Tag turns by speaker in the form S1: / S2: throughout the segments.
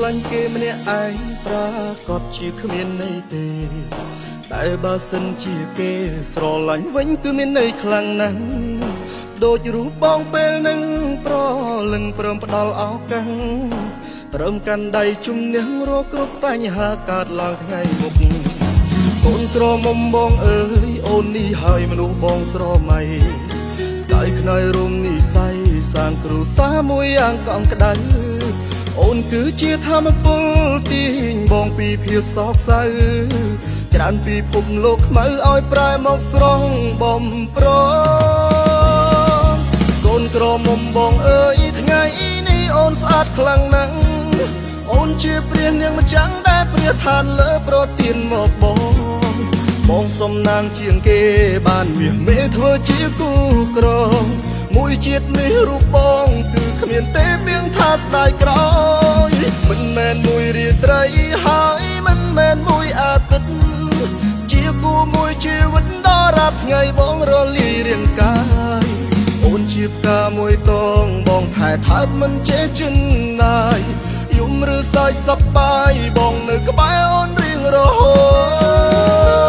S1: លាញ់គេម្នាក់ឯងប្រកបជាគ្មានន័យទេតែបើសិនជាគេស្រឡាញ់វិញគឺមានន័យខ្លាំងណាស់ដូចរូបបងពេលនឹងប្រលឹងព្រមផ្ដល់ឱកាសព្រមកាន់ដៃជំនះរកគ្រប់បញ្ហាកើតឡើងថ្ងៃមុខកូនក្រមុំបងអើយអូននេះហើយមនុស្សបងស្រមៃតែខ្នើយរំនិស័យសាងគ្រួសារមួយយ៉ាងកង់ក្ដៅអូនគឺជាធម្មពលទាញបងពីភាពសោកសៅច្រើនពីភពលោកខ្មៅឲ្យប្រែមកស្រងបំប្រងកូនក្រមុំបងអើយថ្ងៃនេះអូនស្អាតខ្លាំងណាស់អូនជាព្រះនាងម្ចាំងដែលព្រះឋានលើប្រទានមកបងសំណាងជាងគេបានមាសមេធ្វើជាគូក្រងមួយជាតិនេះរូបបងគឺគ្មានទេពីងថាស្ដាយក្រោយមិនមែនមួយរាត្រីហើយមិនមែនមួយអាទិត្យជាគូមួយជីវិតដល់រាល់ថ្ងៃបងរលាយរាងកាយអូនជាផ្កាមួយតងបងថែថើបមិនចេះជិនណាយយំឬសើចសប្បាយបងនៅក្បែរអូនរៀងរហូត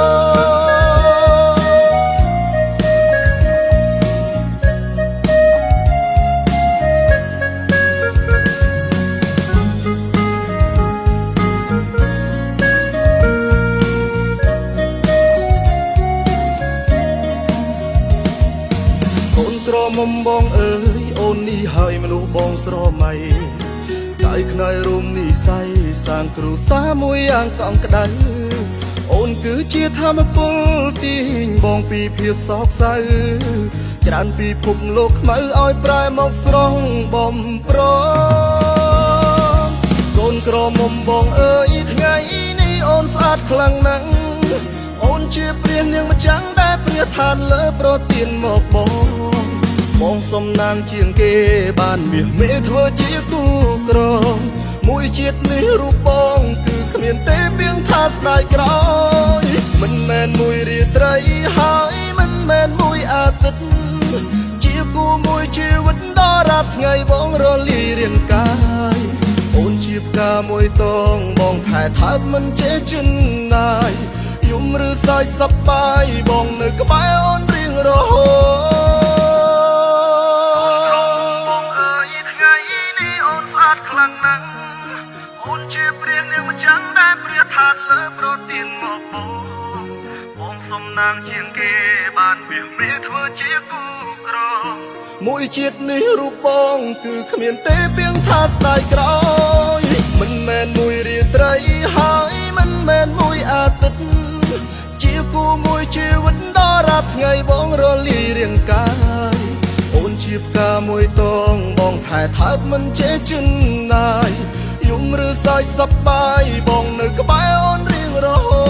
S1: ក្រមុំបងអើយអូននេះហើយមនុស្សបងស្រមៃតែខ្នើយរំនិស័យសាងគ្រួសារមួយយ៉ាងកង់ក្ដៅអូនគឺជាធម្មពលទាញបងពីភាពសោកសៅច្រើនពីភពលោកខ្មៅឲ្យប្រែមកស្រងបំប្រងកូនក្រមុំបងអើយថ្ងៃនេះអូនស្អាតខ្លាំងណាស់អូនជាព្រះនាងម្ចាំងដែលព្រះឋានលើប្រទានមកបងសំណាងជាងគេបានមាសមេធ្វើជាគូក្រងមួយជាតិនេះរូបបងគឺគ្មានទេពីងថាស្ដាយក្រោយមិនមែនមួយរាត្រីហើយមិនមែនមួយអាទិត្យជាគូមួយជីវិតដល់រាល់ថ្ងៃបងរលាយរាងកាយអូនជាផ្កាមួយតងបងថែថើបមិនចេះជិនណាយយំឬសើចសប្បាយបងនៅក្បែរអូនរៀងរហូតខ្លាំងណាស់អូនជាព្រះនាងម្ចាំងដែលព្រះឋានលើប្រទានមកបងសំណាងជាងគេបានមាសមេធ្វើជាគូក្រងមួយជាតិនេះរូបបងគឺគ្មានទេពីងថាស្ដាយក្រោយមិនមែនមួយរាត្រីហើយមិនមែនមួយអាទិត្យជាគូមួយជីវិតដល់រាល់ថ្ងៃបងរលាយរាងកាយអូនជាផ្កាមួយតងបងថែថើបមិនចេះជិនណាយយំឬសើចសប្បាយបងនៅក្បែរអូនរៀងរហូ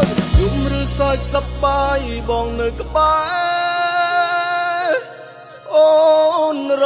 S1: តយំឬសើចសប្បាយបងនៅក្បែរអូនរ